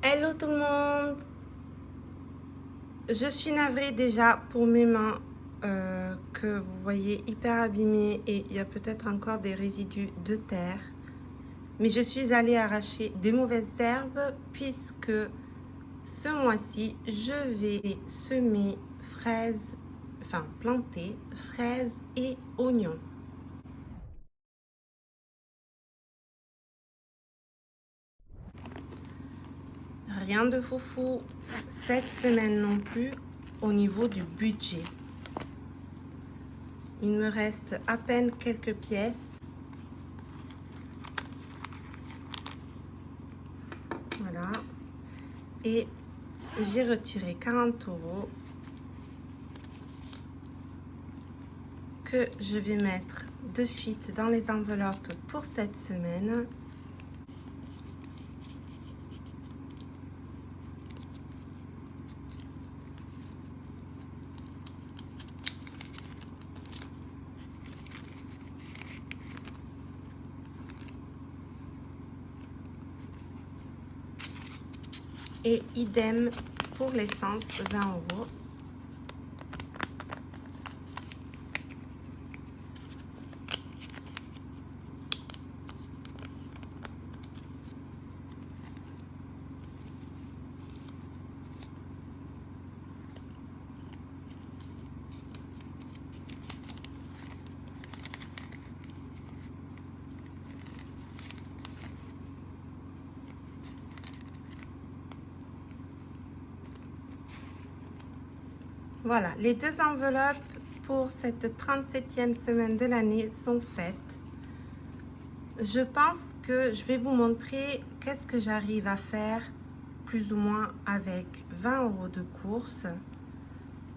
Hello tout le monde. Je suis navrée déjà pour mes mains que vous voyez hyper abîmées et il y a peut-être encore des résidus de terre. Mais je suis allée arracher des mauvaises herbes puisque ce mois-ci, je vais semer planter fraises et oignons. Rien de foufou cette semaine non plus au niveau du budget. Il me reste à peine quelques pièces. Voilà. Et j'ai retiré 40 € que je vais mettre de suite dans les enveloppes pour cette semaine. Et idem pour l'essence, 20 €. Voilà, les deux enveloppes pour cette 37e semaine de l'année sont faites. Je pense que je vais vous montrer qu'est-ce que j'arrive à faire plus ou moins avec 20 € de course.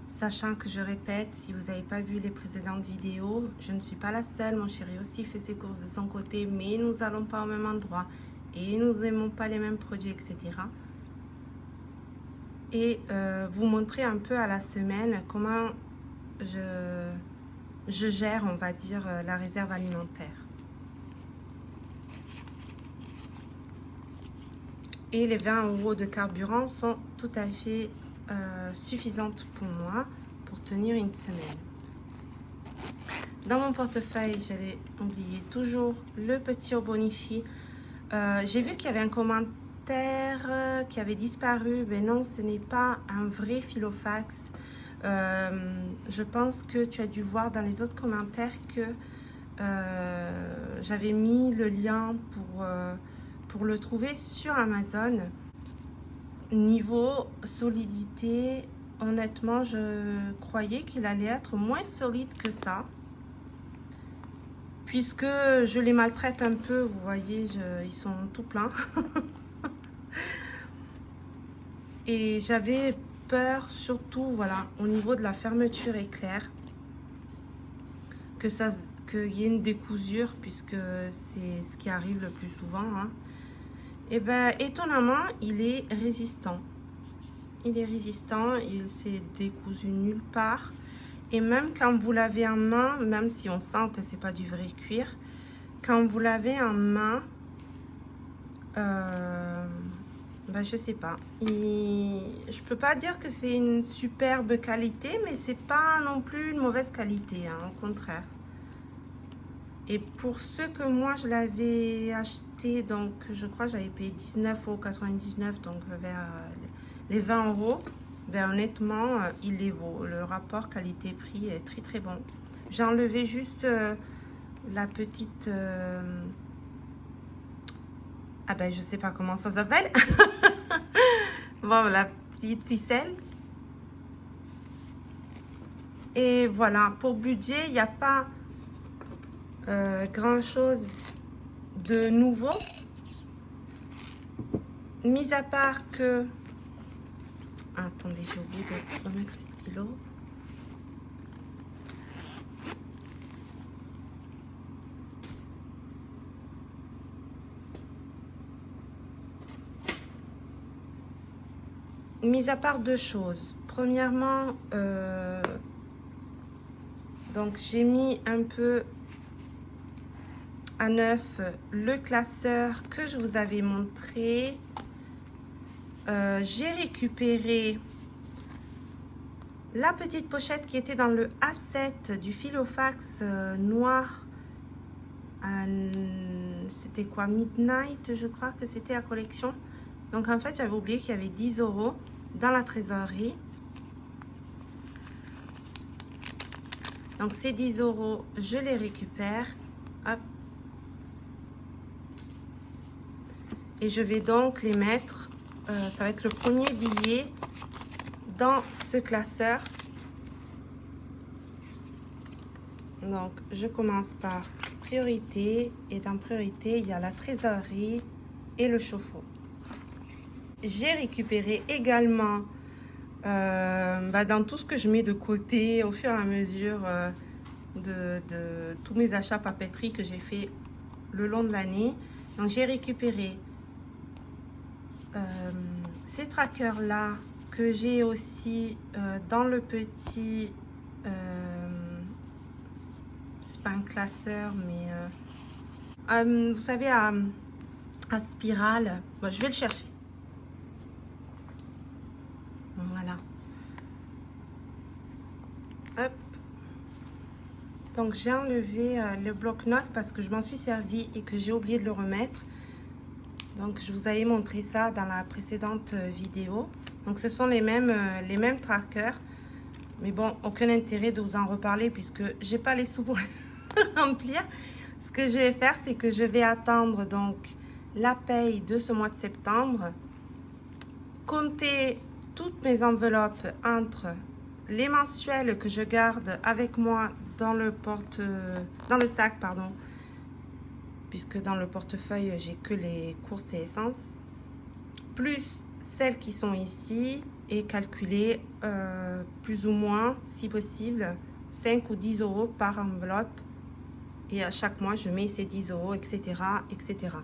Sachant que je répète, si vous n'avez pas vu les précédentes vidéos, je ne suis pas la seule. Mon chéri aussi fait ses courses de son côté, mais nous n'allons pas au même endroit et nous n'aimons pas les mêmes produits, etc. Et vous montrer un peu à la semaine comment je gère, on va dire, la réserve alimentaire. Et les 20 € de carburant sont tout à fait suffisantes pour moi pour tenir une semaine. Dans mon portefeuille, j'allais oublier toujours le petit Obonichi. J'ai vu qu'il y avait un commentaire qui avait disparu, mais non, ce n'est pas un vrai Filofax. Je pense que tu as dû voir dans les autres commentaires que j'avais mis le lien pour le trouver sur Amazon. Niveau solidité, honnêtement, je croyais qu'il allait être moins solide que ça. Puisque je les maltraite un peu, vous voyez, ils sont tout pleins. Et j'avais peur, surtout, voilà, au niveau de la fermeture éclair, qu'il y ait une décousure, puisque c'est ce qui arrive le plus souvent. Hein. Et bien, étonnamment, il est résistant. Il est résistant, il s'est décousu nulle part. Et même quand vous l'avez en main, même si on sent que c'est pas du vrai cuir, quand vous l'avez en main, ben je sais pas. Je peux pas dire que c'est une superbe qualité, mais c'est pas non plus une mauvaise qualité, hein, au contraire. Et pour ceux que moi je l'avais acheté, donc je crois que j'avais payé 19,99 €, donc vers les 20 €. Ben honnêtement, il les vaut. Le rapport qualité-prix est très très bon. J'ai enlevé juste la petite... ah ben je sais pas comment ça s'appelle. Bon, la petite ficelle. Et voilà, pour budget, il n'y a pas grand chose de nouveau. Mis à part que... Attendez, j'ai oublié de remettre le stylo. Mis à part deux choses. Premièrement, donc j'ai mis un peu à neuf le classeur que je vous avais montré. j'ai récupéré la petite pochette qui était dans le A7 du Filofax noir. C'était quoi, Midnight, je crois que c'était la collection. Donc en fait, j'avais oublié qu'il y avait 10 € dans la trésorerie. Donc ces 10 €, je les récupère. Hop. Et je vais donc les mettre, ça va être le premier billet dans ce classeur. Donc je commence par priorité, et dans priorité, il y a la trésorerie et le chauffe-eau. J'ai récupéré également dans tout ce que je mets de côté au fur et à mesure de tous mes achats papeterie que j'ai fait le long de l'année. Donc j'ai récupéré ces trackers là que j'ai aussi dans le petit c'est pas un classeur mais vous savez à spirale. Bon, je vais le chercher. Voilà. Hop. Donc j'ai enlevé le bloc-notes parce que je m'en suis servi et que j'ai oublié de le remettre. Donc je vous avais montré ça dans la précédente vidéo. Donc ce sont les mêmes trackers. Mais bon, aucun intérêt de vous en reparler puisque j'ai pas les sous pour remplir. Ce que je vais faire, c'est que je vais attendre donc la paye de ce mois de septembre, compter toutes mes enveloppes entre les mensuels que je garde avec moi dans le sac, pardon, puisque dans le portefeuille j'ai que les courses et essences, plus celles qui sont ici, et calculer plus ou moins, si possible, 5 ou 10 € par enveloppe. Et à chaque mois, je mets ces 10 €, etc., etc.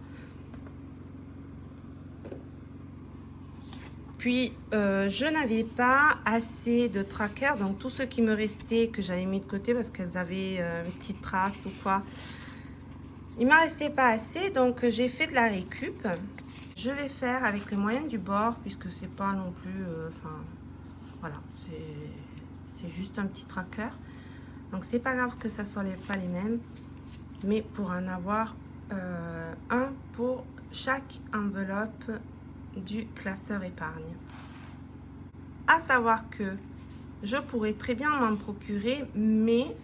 Puis, je n'avais pas assez de trackers. Donc, tous ceux qui me restaient, que j'avais mis de côté parce qu'elles avaient une petite trace ou quoi, il ne m'en restait pas assez. Donc, j'ai fait de la récup. Je vais faire avec les moyens du bord, puisque c'est pas non plus... voilà, c'est juste un petit tracker. Donc, c'est pas grave que ça soit pas les mêmes. Mais pour en avoir un pour chaque enveloppe du classeur épargne. À savoir que je pourrais très bien m'en procurer, mais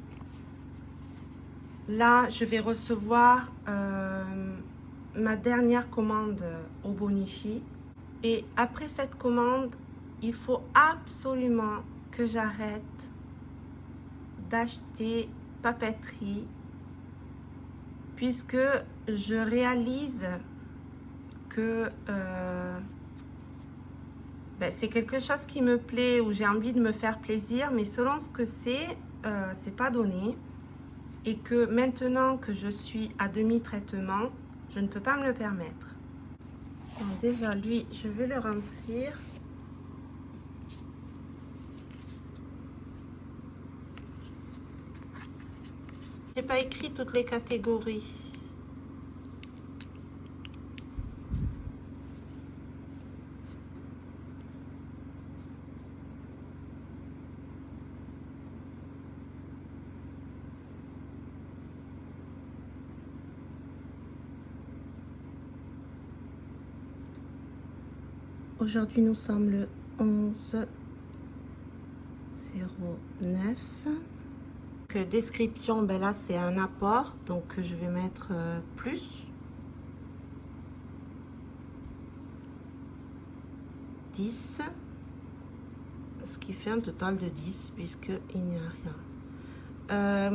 là, je vais recevoir ma dernière commande au Bonichi. Et après cette commande, il faut absolument que j'arrête d'acheter papeterie, puisque je réalise que c'est quelque chose qui me plaît, où j'ai envie de me faire plaisir, mais selon ce que c'est pas donné. Et que maintenant que je suis à demi-traitement, je ne peux pas me le permettre. Donc déjà, lui, je vais le remplir. J'ai pas écrit toutes les catégories. Aujourd'hui, nous sommes le 11/09. Que description, là, c'est un apport. Donc, je vais mettre plus. 10. Ce qui fait un total de 10, puisqu'il n'y a rien.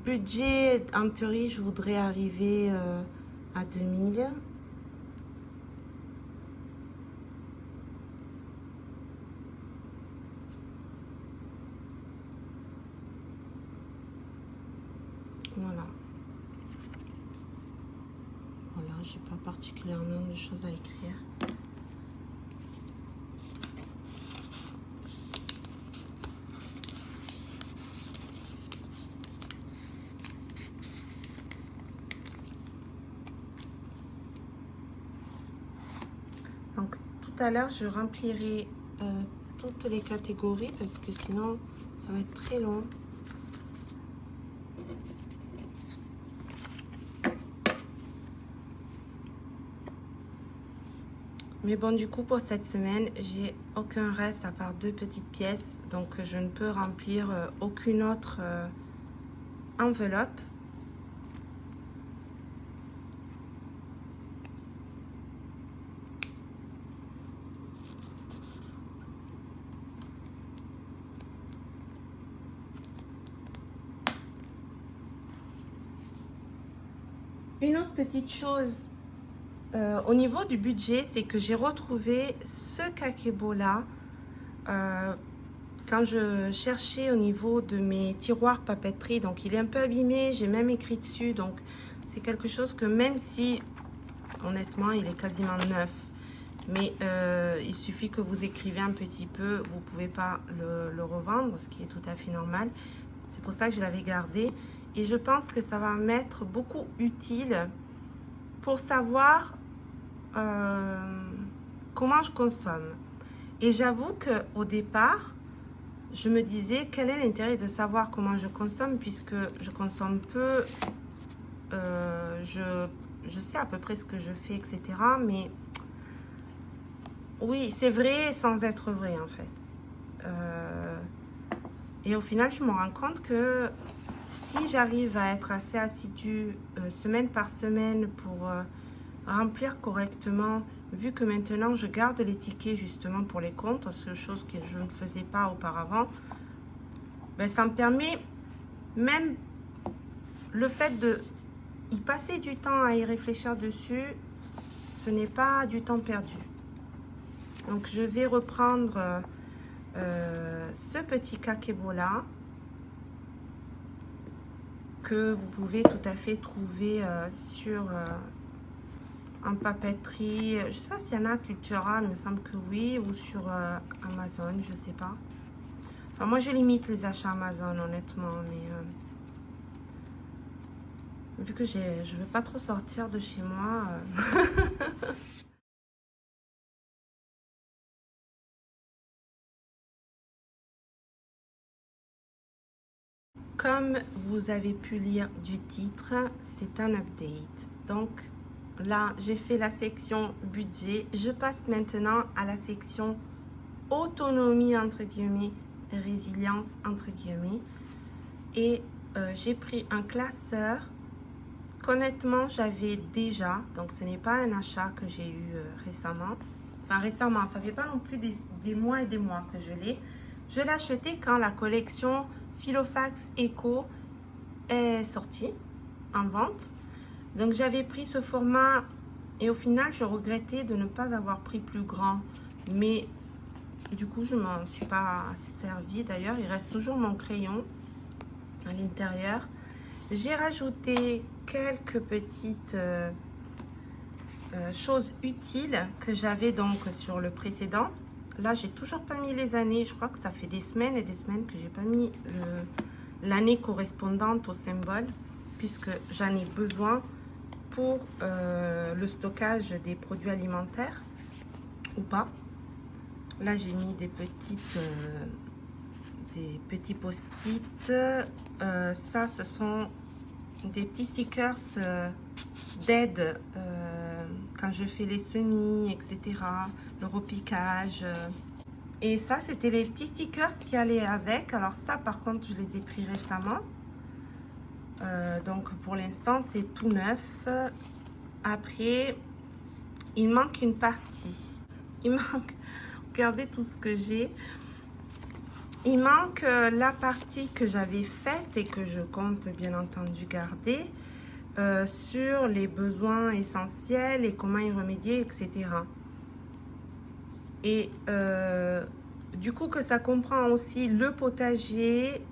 Budget, en théorie, je voudrais arriver à 2000. Voilà. Voilà, j'ai pas particulièrement de choses à écrire. Donc tout à l'heure, je remplirai toutes les catégories parce que sinon, ça va être très long. Mais bon, du coup, pour cette semaine, j'ai aucun reste à part 2 petites pièces. Donc, je ne peux remplir aucune autre enveloppe. Une autre petite chose au niveau du budget, c'est que j'ai retrouvé ce kakebo là quand je cherchais au niveau de mes tiroirs papeterie. Donc il est un peu abîmé, j'ai même écrit dessus. Donc c'est quelque chose que même si honnêtement il est quasiment neuf, mais il suffit que vous écrivez un petit peu, vous pouvez pas le revendre, ce qui est tout à fait normal. C'est pour ça que je l'avais gardé et je pense que ça va m'être beaucoup utile pour savoir comment je consomme. Et j'avoue que au départ, je me disais quel est l'intérêt de savoir comment je consomme puisque je consomme peu, je sais à peu près ce que je fais, etc. Mais oui, c'est vrai sans être vrai en fait. Et au final, je me rends compte que si j'arrive à être assez assidue semaine par semaine pour remplir correctement, vu que maintenant je garde les tickets justement pour les comptes, c'est chose que je ne faisais pas auparavant, ben, ça me permet même le fait de y passer du temps à y réfléchir dessus, ce n'est pas du temps perdu. Donc je vais reprendre ce petit kakebo là que vous pouvez tout à fait trouver sur en papeterie. Je sais pas s'il y en a à Cultura, il me semble que oui, ou sur Amazon, je sais pas. Enfin, moi je limite les achats Amazon honnêtement, mais vu que je veux pas trop sortir de chez moi. Comme vous avez pu lire du titre, c'est un update. Donc là, j'ai fait la section budget. Je passe maintenant à la section autonomie, entre guillemets, résilience, entre guillemets. Et j'ai pris un classeur qu'honnêtement, j'avais déjà. Donc, ce n'est pas un achat que j'ai eu récemment. Enfin, récemment, ça fait pas non plus des mois et des mois que je l'ai. Je l'ai acheté quand la collection Filofax Eco est sortie en vente. Donc, j'avais pris ce format et au final, je regrettais de ne pas avoir pris plus grand. Mais du coup, je m'en suis pas servi. D'ailleurs, il reste toujours mon crayon à l'intérieur. J'ai rajouté quelques petites choses utiles que j'avais donc sur le précédent. Là, j'ai toujours pas mis les années. Je crois que ça fait des semaines et des semaines que j'ai pas mis l'année correspondante au symbole, puisque j'en ai besoin pour le stockage des produits alimentaires ou pas. Là, j'ai mis des petits post-it. Ça, ce sont des petits stickers d'aide quand je fais les semis, etc. Le repiquage. Et ça, c'était les petits stickers qui allaient avec. Alors ça, par contre, je les ai pris récemment. Donc, pour l'instant, c'est tout neuf. Après, il manque une partie. Il manque... Regardez tout ce que j'ai. Il manque la partie que j'avais faite et que je compte bien entendu garder sur les besoins essentiels et comment y remédier, etc. Et du coup que ça comprend aussi le potager,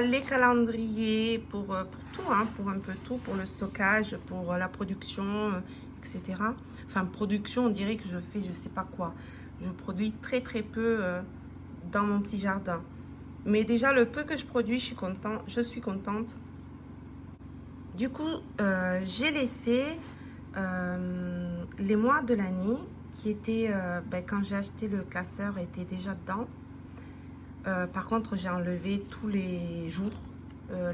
les calendriers pour tout, hein, pour un peu tout, pour le stockage, pour la production, etc. Enfin, production, on dirait que je fais je sais pas quoi. Je produis très très peu dans mon petit jardin. Mais déjà, le peu que je produis, je suis contente. Du coup, j'ai laissé les mois de l'année qui étaient, quand j'ai acheté le classeur, étaient déjà dedans. Par contre, j'ai enlevé tous les jours,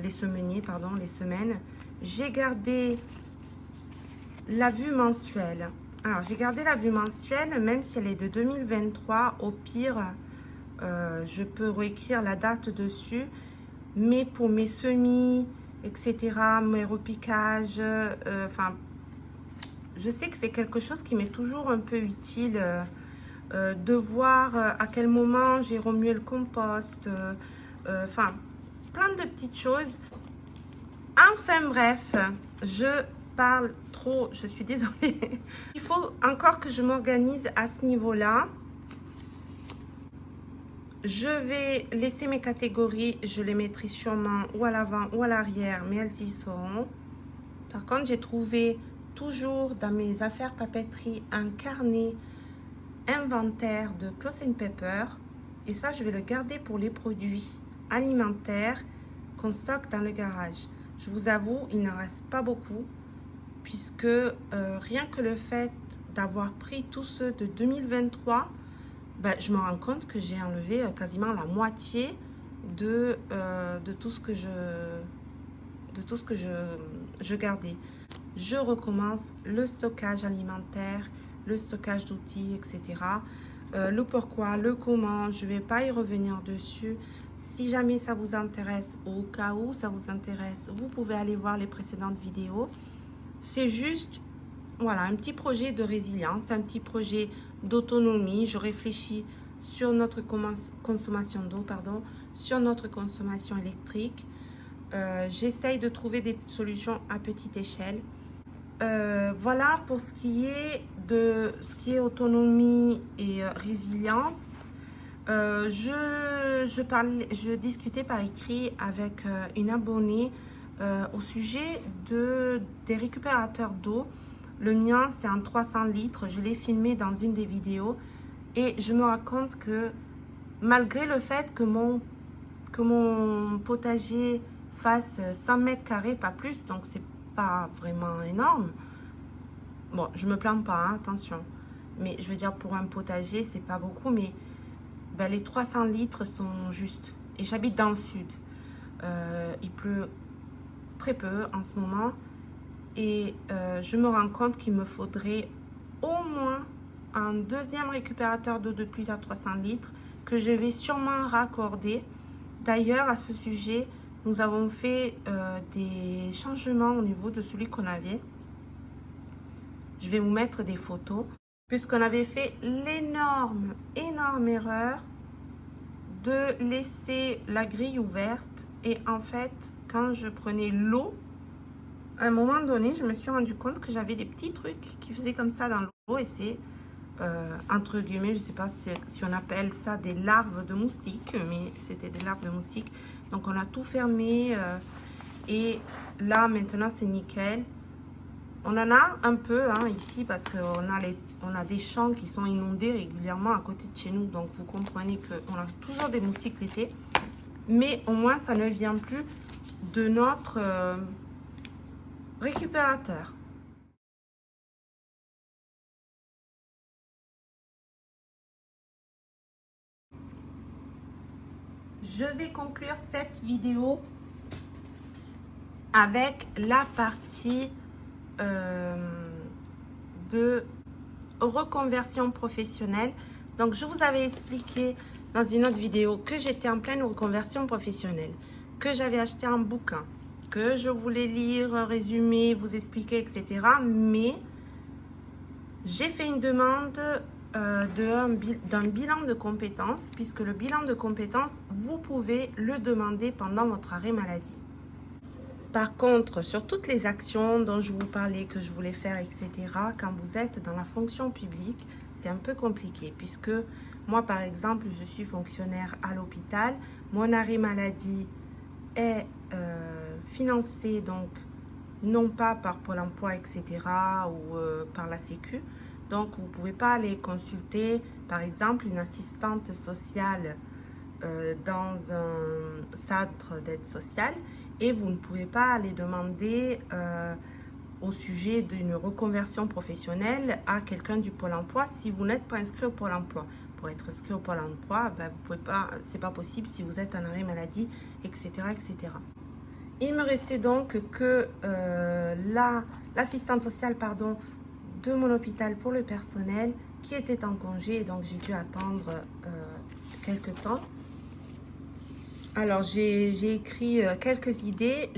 les semaines. J'ai gardé la vue mensuelle. Alors, j'ai gardé la vue mensuelle, même si elle est de 2023. Au pire, je peux réécrire la date dessus. Mais pour mes semis, etc., mes repiquages, je sais que c'est quelque chose qui m'est toujours un peu utile. De voir à quel moment j'ai remué le compost, plein de petites choses. Enfin bref, je parle trop, je suis désolée. Il faut encore que je m'organise à ce niveau-là. Je vais laisser mes catégories, je les mettrai sûrement ou à l'avant ou à l'arrière, mais elles y seront. Par contre, j'ai trouvé toujours dans mes affaires papeterie un carnet inventaire de Close & Pepper, et ça je vais le garder pour les produits alimentaires qu'on stocke dans le garage. Je vous avoue, il n'en reste pas beaucoup, puisque rien que le fait d'avoir pris tous ceux de 2023, je me rends compte que j'ai enlevé quasiment la moitié de tout ce que je gardais. Je recommence le stockage alimentaire, le stockage d'outils, etc. Le pourquoi, le comment, je ne vais pas y revenir dessus. Si jamais ça vous intéresse, au cas où ça vous intéresse, vous pouvez aller voir les précédentes vidéos. C'est juste, voilà, un petit projet de résilience, un petit projet d'autonomie. Je réfléchis sur notre consommation d'eau, sur notre consommation électrique. J'essaye de trouver des solutions à petite échelle. Voilà pour ce qui est autonomie et résilience. Je discutais par écrit avec une abonnée au sujet des récupérateurs d'eau. Le mien, c'est un 300 litres. Je l'ai filmé dans une des vidéos et je me rends compte que malgré le fait que mon potager fasse 100 mètres carrés, pas plus, donc c'est pas vraiment énorme. Bon, je me plains pas, hein, attention. Mais je veux dire, pour un potager, c'est pas beaucoup, mais les 300 litres sont justes. Et j'habite dans le sud. Il pleut très peu en ce moment. Et je me rends compte qu'il me faudrait au moins un deuxième récupérateur d'eau de pluie à 300 litres que je vais sûrement raccorder. D'ailleurs, à ce sujet, nous avons fait des changements au niveau de celui qu'on avait. Je vais vous mettre des photos, puisqu'on avait fait l'énorme erreur de laisser la grille ouverte. Et en fait, quand je prenais l'eau, à un moment donné, je me suis rendu compte que j'avais des petits trucs qui faisaient comme ça dans l'eau. Et c'est, entre guillemets, je ne sais pas si on appelle ça des larves de moustiques, mais c'était des larves de moustiques. Donc on a tout fermé et là maintenant c'est nickel. On en a un peu ici parce qu'on a des champs qui sont inondés régulièrement à côté de chez nous. Donc vous comprenez qu'on a toujours des moustiques l'été. Mais au moins ça ne vient plus de notre récupérateur. Je vais conclure cette vidéo avec la partie de reconversion professionnelle. Donc je vous avais expliqué dans une autre vidéo que j'étais en pleine reconversion professionnelle, que j'avais acheté un bouquin, que je voulais lire, résumer, vous expliquer, etc. Mais j'ai fait une demande d'un bilan de compétences, puisque le bilan de compétences, vous pouvez le demander pendant votre arrêt maladie. Par contre, sur toutes les actions dont je vous parlais, que je voulais faire, etc., quand vous êtes dans la fonction publique, c'est un peu compliqué, puisque moi, par exemple, je suis fonctionnaire à l'hôpital. Mon arrêt maladie est financé, donc, non pas par Pôle emploi, etc., ou par la Sécu. Donc, vous ne pouvez pas aller consulter, par exemple, une assistante sociale dans un centre d'aide sociale, et vous ne pouvez pas aller demander au sujet d'une reconversion professionnelle à quelqu'un du Pôle emploi si vous n'êtes pas inscrit au Pôle emploi. Pour être inscrit au Pôle emploi, ben, vous pouvez pas, c'est pas possible si vous êtes en arrêt maladie, etc., etc. Il me restait donc que l'assistante sociale, pardon, de mon hôpital pour le personnel qui était en congé, et donc j'ai dû attendre quelques temps. Alors j'ai écrit quelques idées.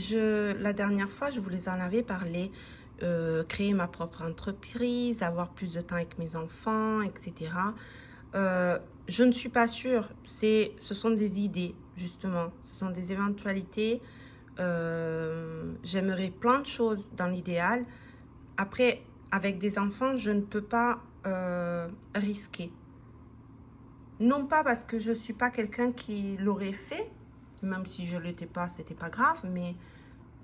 La dernière fois, je vous les en avais parlé. Créer ma propre entreprise, avoir plus de temps avec mes enfants, etc. Je ne suis pas sûre. Ce sont des idées, justement. Ce sont des éventualités. J'aimerais plein de choses dans l'idéal. Après, avec des enfants, je ne peux pas risquer. Non pas parce que je ne suis pas quelqu'un qui l'aurait fait, même si je ne l'étais pas, c'était pas grave, mais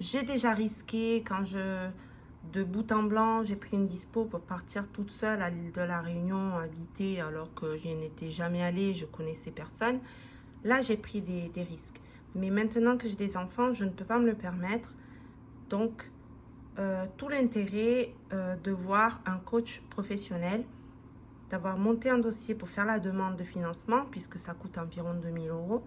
j'ai déjà risqué quand de bout en blanc, j'ai pris une dispo pour partir toute seule à l'île de la Réunion, habiter, alors que je n'étais jamais allée, je connaissais personne. Là, j'ai pris des risques. Mais maintenant que j'ai des enfants, je ne peux pas me le permettre. Donc, tout l'intérêt de voir un coach professionnel, d'avoir monté un dossier pour faire la demande de financement, puisque ça coûte environ 2 000 €.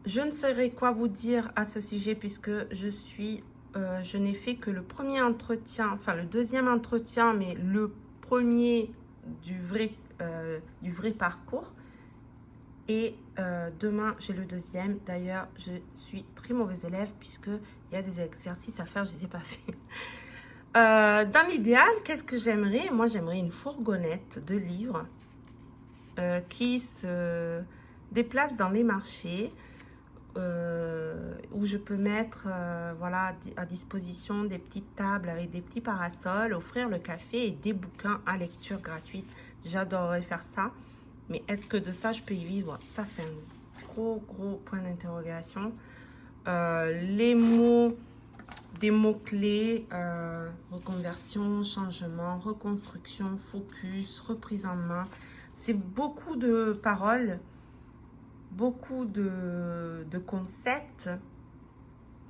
Je ne saurais quoi vous dire à ce sujet, puisque je n'ai fait que le premier entretien, enfin le deuxième entretien, mais le premier du vrai parcours. Et demain, j'ai le deuxième. D'ailleurs, je suis très mauvaise élève puisqu'il y a des exercices à faire, je ne les ai pas fait. Dans l'idéal, qu'est-ce que j'aimerais? Moi, j'aimerais une fourgonnette de livres qui se déplace dans les marchés, où je peux mettre voilà, à disposition des petites tables avec des petits parasols, offrir le café et des bouquins à lecture gratuite. J'adorerais faire ça. Mais est-ce que de ça, je peux y vivre? Ça, c'est un gros point d'interrogation. Les mots, des mots-clés, reconversion, changement, reconstruction, focus, reprise en main. C'est beaucoup de paroles, beaucoup de concepts.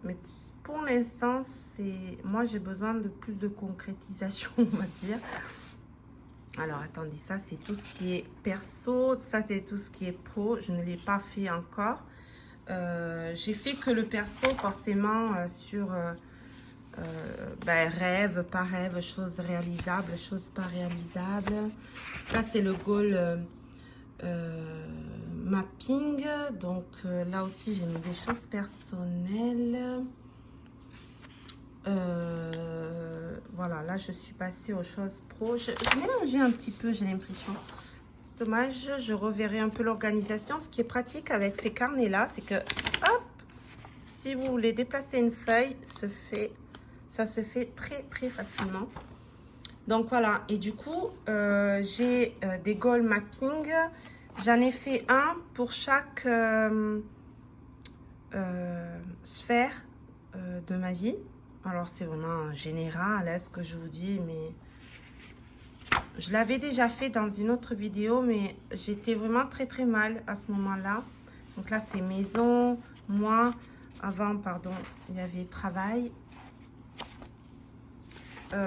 Mais pour l'instant, moi, j'ai besoin de plus de concrétisation, on va dire. Alors, attendez, ça, c'est tout ce qui est perso. Ça, c'est tout ce qui est pro. Je ne l'ai pas fait encore. J'ai fait que le perso, forcément, sur rêve, pas rêve, choses réalisables, choses pas réalisables. Ça, c'est le goal mapping. Donc, là aussi, j'ai mis des choses personnelles. Voilà, là je suis passée aux choses pro. Je mélangeais un petit peu, j'ai l'impression. C'est dommage, je reverrai un peu l'organisation. Ce qui est pratique avec ces carnets là, c'est que hop, si vous voulez déplacer une feuille, ça se fait très facilement. Donc voilà, et du coup j'ai des goal mapping. J'en ai fait un pour chaque sphère de ma vie. Alors, c'est vraiment général, ce que je vous dis, mais je l'avais déjà fait dans une autre vidéo, mais j'étais vraiment très mal à ce moment-là. Donc là, c'est maison, moi. Avant, pardon, il y avait travail. Chaîne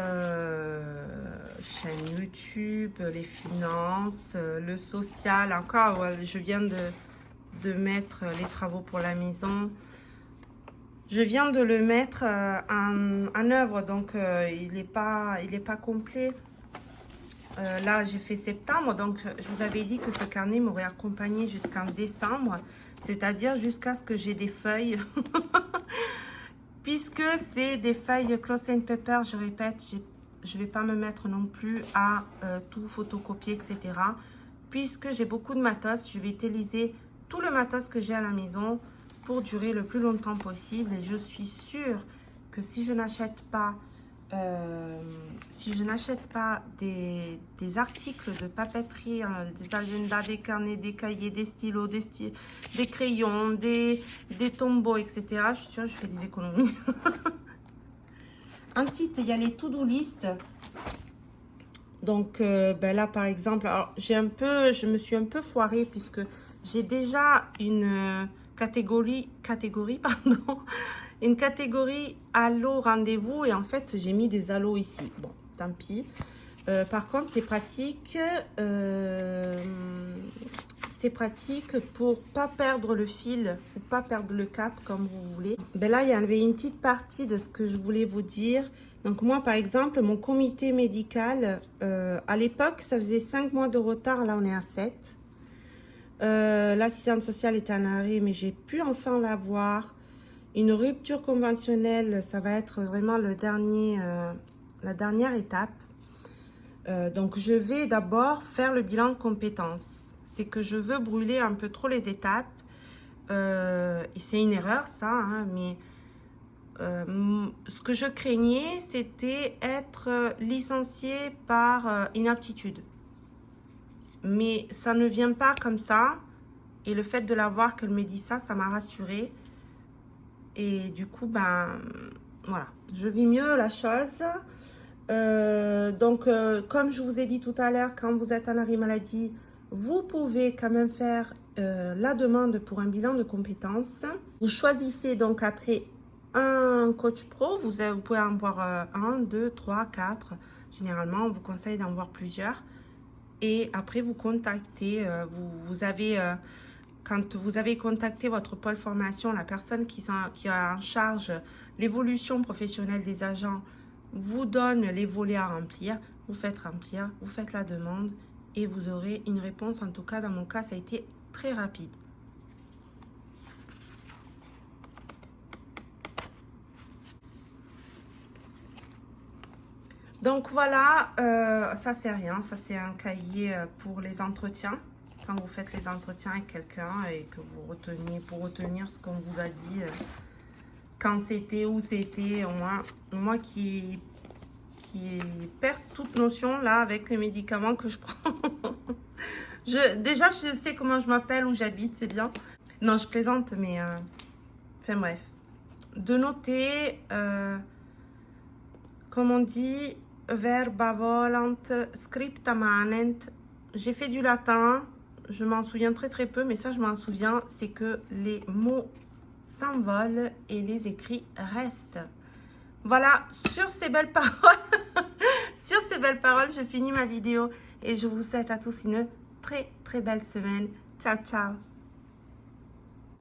YouTube, les finances, le social. Encore, ouais, je viens de mettre les travaux pour la maison. Je viens de le mettre en œuvre, donc il n'est pas complet. Là, j'ai fait septembre, donc je vous avais dit que ce carnet m'aurait accompagné jusqu'en décembre, c'est-à-dire jusqu'à ce que j'ai des feuilles. Puisque c'est des feuilles Cloth & Paper, je répète, je ne vais pas me mettre non plus à tout photocopier, etc. Puisque j'ai beaucoup de matos, je vais utiliser tout le matos que j'ai à la maison pour durer le plus longtemps possible. Et je suis sûre que si je n'achète pas des articles de papeterie, des agendas, des carnets, des cahiers, des stylos, des crayons, des tombeaux, etc., je suis sûre que je fais des économies. Ensuite, il y a les to-do list. Donc là, par exemple, alors, je me suis un peu foirée puisque j'ai déjà une catégorie pardon, une catégorie halo rendez-vous et en fait j'ai mis des halos ici. Bon, tant pis. Par contre, c'est pratique. C'est pratique pour pas perdre le fil ou pas perdre le cap comme vous voulez. Ben là, il y avait une petite partie de ce que je voulais vous dire. Donc moi, par exemple, mon comité médical, à l'époque, ça faisait 5 mois de retard. Là, on est à 7. L'assistante sociale était en arrêt, mais j'ai pu enfin l'avoir. Une rupture conventionnelle, ça va être vraiment le dernier, la dernière étape. Donc, je vais d'abord faire le bilan de compétences. C'est que je veux brûler un peu trop les étapes. C'est une erreur, ça, hein, mais ce que je craignais, c'était être licenciée par inaptitude. Mais ça ne vient pas comme ça. Et le fait de l'avoir qu'elle me dit ça, ça m'a rassurée. Et du coup, ben, voilà, je vis mieux la chose. Donc, comme je vous ai dit tout à l'heure, quand vous êtes en arrêt maladie, vous pouvez quand même faire la demande pour un bilan de compétences. Vous choisissez donc après un coach pro. Vous pouvez en voir 1, 2, 3, 4. Généralement, on vous conseille d'en voir plusieurs. Et après, vous contactez. Quand vous avez contacté votre pôle formation, la personne qui a en charge l'évolution professionnelle des agents vous donne les volets à remplir, vous faites remplir, vous faites la demande et vous aurez une réponse. En tout cas, dans mon cas, ça a été très rapide. Donc voilà, ça c'est rien, ça c'est un cahier pour les entretiens. Quand vous faites les entretiens avec quelqu'un et que vous reteniez, pour retenir ce qu'on vous a dit, quand c'était, où c'était, moi qui perds toute notion là avec les médicaments que je prends. Déjà, je sais comment je m'appelle, où j'habite, c'est bien. Non, je plaisante, mais enfin bref. De noter, comme on dit, verba volant, scripta manent. J'ai fait du latin, je m'en souviens très peu, mais ça je m'en souviens, c'est que les mots s'envolent et les écrits restent. Voilà, sur ces belles paroles, sur ces belles paroles, je finis ma vidéo et je vous souhaite à tous une très belle semaine. Ciao, ciao.